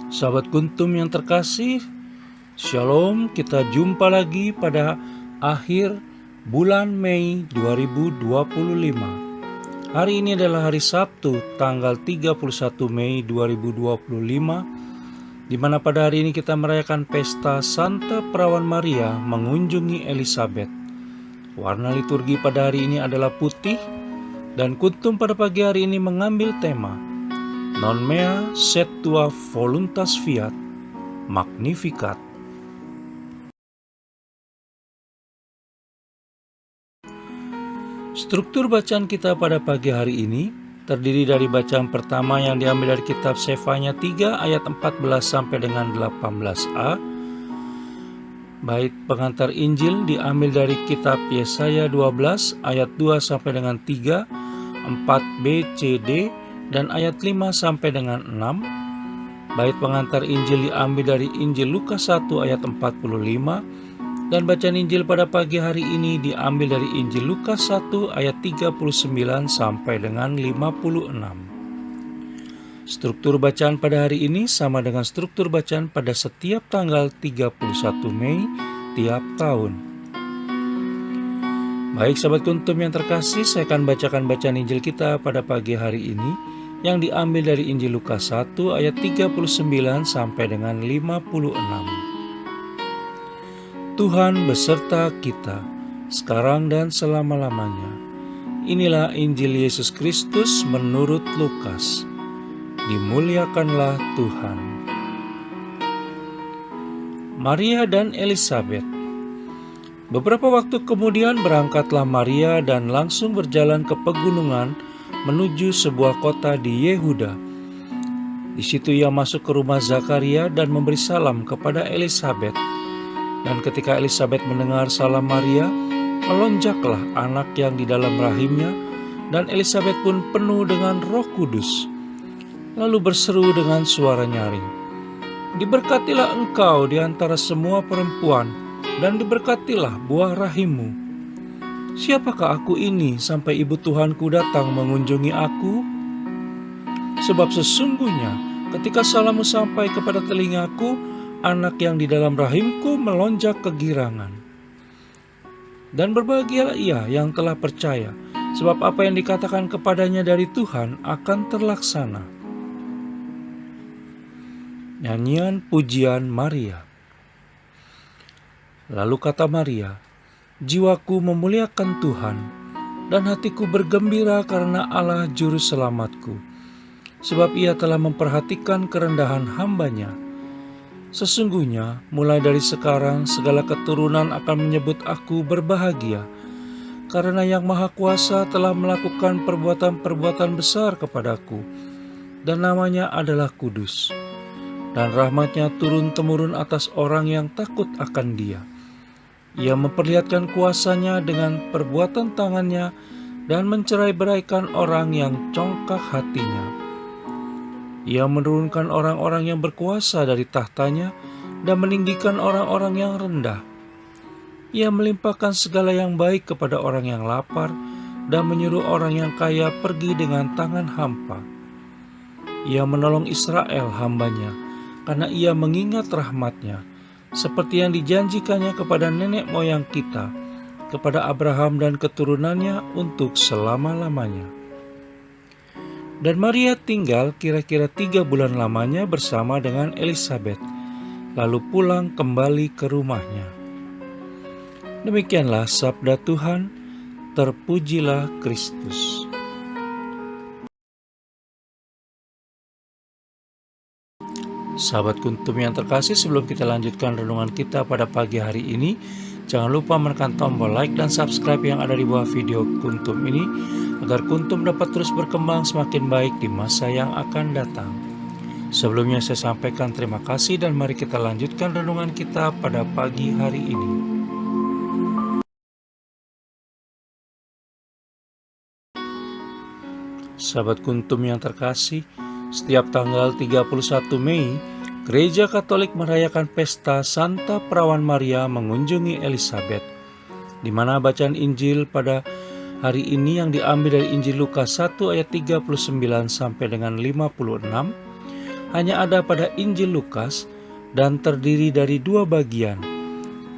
Sahabat Kuntum yang terkasih, Shalom, kita jumpa lagi pada akhir bulan Mei 2025. Hari ini adalah hari Sabtu, tanggal 31 Mei 2025, di mana pada hari ini kita merayakan pesta Santa Perawan Maria mengunjungi Elizabeth. Warna liturgi pada hari ini adalah putih, dan Kuntum pada pagi hari ini mengambil tema Non mea sed tua voluntas fiat, Magnificat. Struktur bacaan kita pada pagi hari ini terdiri dari bacaan pertama yang diambil dari kitab Sefanya 3 ayat 14 sampai dengan 18a. Bait pengantar Injil diambil dari kitab Yesaya 12 ayat 2 sampai dengan 3, 4b, c,d, dan ayat 5 sampai dengan 6. Bait pengantar Injil diambil dari Injil Lukas 1 ayat 45, dan bacaan Injil pada pagi hari ini diambil dari Injil Lukas 1 ayat 39 sampai dengan 56. Struktur bacaan pada hari ini sama dengan struktur bacaan pada setiap tanggal 31 Mei tiap tahun. Baik sahabat Kuntum yang terkasih, saya akan bacakan bacaan Injil kita pada pagi hari ini yang diambil dari Injil Lukas 1 ayat 39 sampai dengan 56. Tuhan beserta kita, sekarang dan selama-lamanya. Inilah Injil Yesus Kristus menurut Lukas. Dimuliakanlah Tuhan. Maria dan Elizabeth. Beberapa waktu kemudian berangkatlah Maria dan langsung berjalan ke pegunungan menuju sebuah kota di Yehuda. Di situ ia masuk ke rumah Zakaria dan memberi salam kepada Elizabeth. Dan ketika Elizabeth mendengar salam Maria, melonjaklah anak yang di dalam rahimnya, dan Elizabeth pun penuh dengan Roh Kudus. Lalu berseru dengan suara nyaring, "Diberkatilah engkau di antara semua perempuan, dan diberkatilah buah rahimmu. Siapakah aku ini sampai ibu Tuhanku datang mengunjungi aku? Sebab sesungguhnya ketika salammu sampai kepada telingaku, anak yang di dalam rahimku melonjak kegirangan. Dan berbahagialah ia yang telah percaya, sebab apa yang dikatakan kepadanya dari Tuhan akan terlaksana." Nyanyian Pujian Maria. Lalu kata Maria, "Jiwaku memuliakan Tuhan, dan hatiku bergembira karena Allah Juru Selamatku, sebab ia telah memperhatikan kerendahan hamba-Nya. Sesungguhnya mulai dari sekarang segala keturunan akan menyebut aku berbahagia, karena Yang Maha Kuasa telah melakukan perbuatan-perbuatan besar kepadaku, dan namanya adalah kudus. Dan rahmat-Nya turun-temurun atas orang yang takut akan Dia. Ia memperlihatkan kuasa-Nya dengan perbuatan tangan-Nya dan mencerai-beraikan orang yang congkak hatinya. Ia menurunkan orang-orang yang berkuasa dari tahtanya dan meninggikan orang-orang yang rendah. Ia melimpahkan segala yang baik kepada orang yang lapar dan menyuruh orang yang kaya pergi dengan tangan hampa. Ia menolong Israel hamba-Nya, karena ia mengingat rahmat-Nya, seperti yang dijanjikannya kepada nenek moyang kita, kepada Abraham dan keturunannya untuk selama-lamanya." Dan Maria tinggal kira-kira 3 bulan lamanya bersama dengan Elizabeth, lalu pulang kembali ke rumahnya. Demikianlah sabda Tuhan, terpujilah Kristus. Sahabat Kuntum yang terkasih, sebelum kita lanjutkan renungan kita pada pagi hari ini, jangan lupa menekan tombol like dan subscribe yang ada di bawah video Kuntum ini, agar Kuntum dapat terus berkembang semakin baik di masa yang akan datang. Sebelumnya saya sampaikan terima kasih, dan mari kita lanjutkan renungan kita pada pagi hari ini. Sahabat Kuntum yang terkasih, setiap tanggal 31 Mei, Gereja Katolik merayakan pesta Santa Perawan Maria mengunjungi Elizabeth, di mana bacaan Injil pada hari ini yang diambil dari Injil Lukas 1 ayat 39 sampai dengan 56, hanya ada pada Injil Lukas dan terdiri dari dua bagian,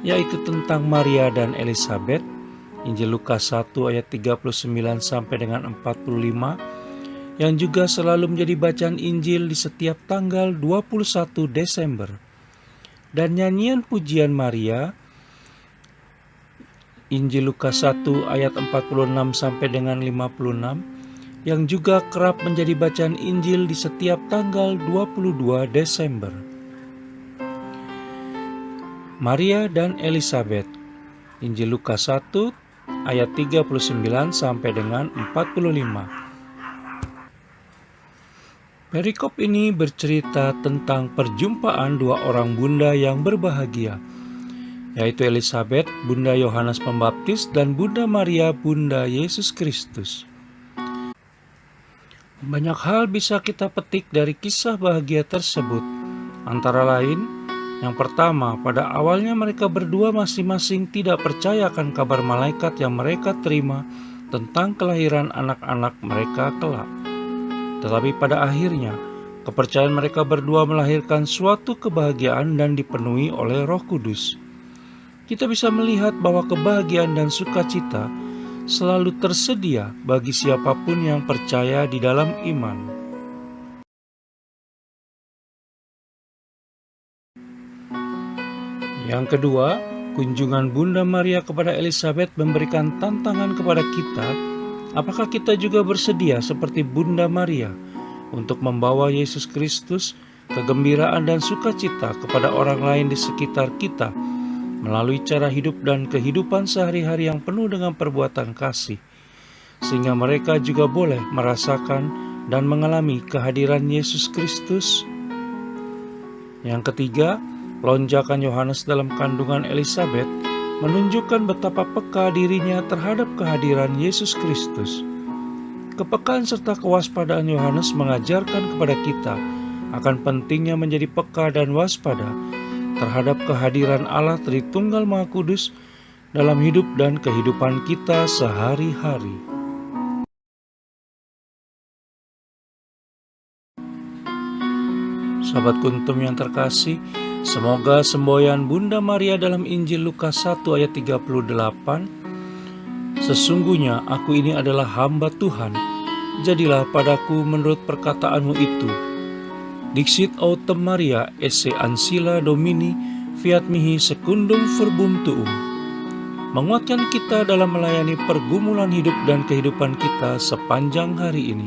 yaitu tentang Maria dan Elizabeth, Injil Lukas 1 ayat 39 sampai dengan 45, yang juga selalu menjadi bacaan Injil di setiap tanggal 21 Desember. Dan nyanyian pujian Maria, Injil Lukas 1 ayat 46 sampai dengan 56, yang juga kerap menjadi bacaan Injil di setiap tanggal 22 Desember. Maria dan Elizabeth, Injil Lukas 1 ayat 39 sampai dengan 45. Perikop ini bercerita tentang perjumpaan dua orang bunda yang berbahagia, yaitu Elizabeth, bunda Yohanes Pembaptis, dan Bunda Maria, bunda Yesus Kristus. Banyak hal bisa kita petik dari kisah bahagia tersebut. Antara lain, yang pertama, pada awalnya mereka berdua masing-masing tidak percaya akan kabar malaikat yang mereka terima tentang kelahiran anak-anak mereka kelak. Tetapi pada akhirnya, kepercayaan mereka berdua melahirkan suatu kebahagiaan dan dipenuhi oleh Roh Kudus. Kita bisa melihat bahwa kebahagiaan dan sukacita selalu tersedia bagi siapapun yang percaya di dalam iman. Yang kedua, kunjungan Bunda Maria kepada Elizabeth memberikan tantangan kepada kita. Apakah kita juga bersedia seperti Bunda Maria untuk membawa Yesus Kristus, kegembiraan dan sukacita kepada orang lain di sekitar kita melalui cara hidup dan kehidupan sehari-hari yang penuh dengan perbuatan kasih, sehingga mereka juga boleh merasakan dan mengalami kehadiran Yesus Kristus? Yang ketiga, lonjakan Yohanes dalam kandungan Elizabeth menunjukkan betapa peka dirinya terhadap kehadiran Yesus Kristus. Kepekaan serta kewaspadaan Yohanes mengajarkan kepada kita akan pentingnya menjadi peka dan waspada terhadap kehadiran Allah Tritunggal Maha Kudus dalam hidup dan kehidupan kita sehari-hari. Sahabat Kuntum yang terkasih, semoga semboyan Bunda Maria dalam Injil Lukas 1 ayat 38, "Sesungguhnya aku ini adalah hamba Tuhan, jadilah padaku menurut perkataanmu itu. Dixit autem Maria esse ancilla Domini, fiat mihi secundum verbum tuum." Menguatkan kita dalam melayani pergumulan hidup dan kehidupan kita sepanjang hari ini.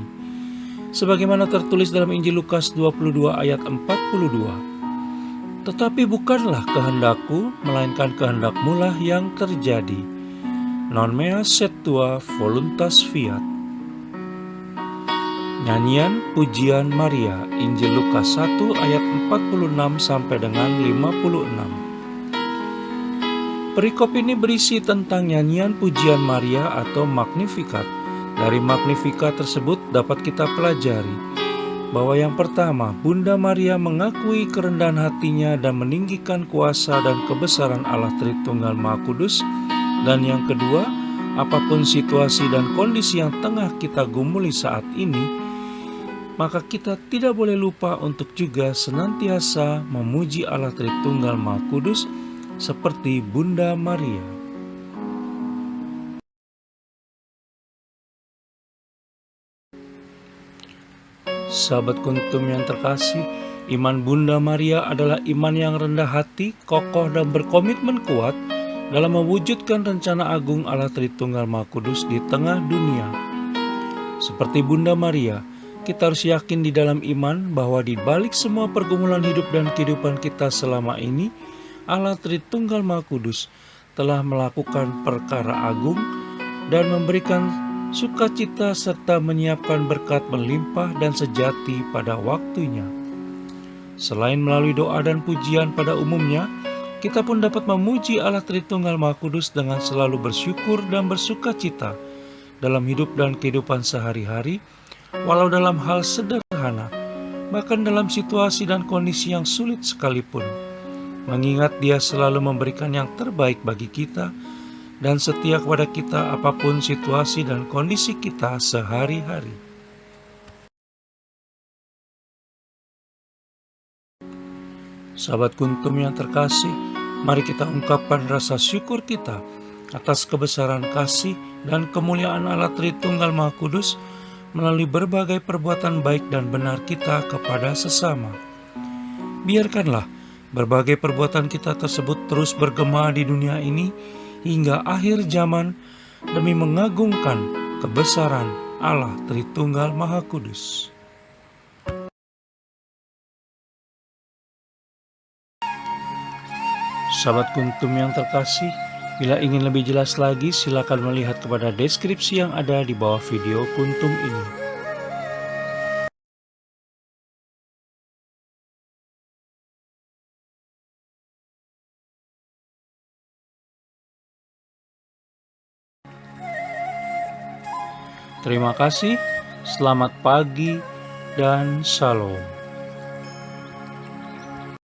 Sebagaimana tertulis dalam Injil Lukas 22 ayat 42, "Tetapi bukanlah kehendakku, melainkan kehendakmu lah yang terjadi. Non mea sed tua voluntas fiat." Nyanyian Pujian Maria, Injil Lukas 1 ayat 46 sampai dengan 56. Perikop ini berisi tentang nyanyian Pujian Maria atau Magnificat. Dari Magnificat tersebut dapat kita pelajari bahwa yang pertama, Bunda Maria mengakui kerendahan hatinya dan meninggikan kuasa dan kebesaran Allah Tritunggal Maha Kudus. Dan yang kedua, apapun situasi dan kondisi yang tengah kita gumuli saat ini, maka kita tidak boleh lupa untuk juga senantiasa memuji Allah Tritunggal Maha Kudus seperti Bunda Maria. Sahabat Kuntum yang terkasih, iman Bunda Maria adalah iman yang rendah hati, kokoh dan berkomitmen kuat dalam mewujudkan rencana agung Allah Tritunggal Maha Kudus di tengah dunia. Seperti Bunda Maria, kita harus yakin di dalam iman bahwa di balik semua pergumulan hidup dan kehidupan kita selama ini, Allah Tritunggal Maha Kudus telah melakukan perkara agung dan memberikan sukacita serta menyiapkan berkat melimpah dan sejati pada waktunya. Selain melalui doa dan pujian pada umumnya, kita pun dapat memuji Allah Tritunggal Maha Kudus dengan selalu bersyukur dan bersukacita dalam hidup dan kehidupan sehari-hari, walau dalam hal sederhana, bahkan dalam situasi dan kondisi yang sulit sekalipun. Mengingat Dia selalu memberikan yang terbaik bagi kita dan setia kepada kita apapun situasi dan kondisi kita sehari-hari. Sahabat kuntum yang terkasih, mari kita ungkapkan rasa syukur kita atas kebesaran kasih dan kemuliaan Allah Tritunggal Maha Kudus melalui berbagai perbuatan baik dan benar kita kepada sesama. Biarkanlah berbagai perbuatan kita tersebut terus bergema di dunia ini hingga akhir zaman demi mengagungkan kebesaran Allah Tritunggal Maha Kudus. Sahabat kuntum yang terkasih, bila ingin lebih jelas lagi silakan melihat kepada deskripsi yang ada di bawah video kuntum ini. Terima kasih, selamat pagi, dan shalom.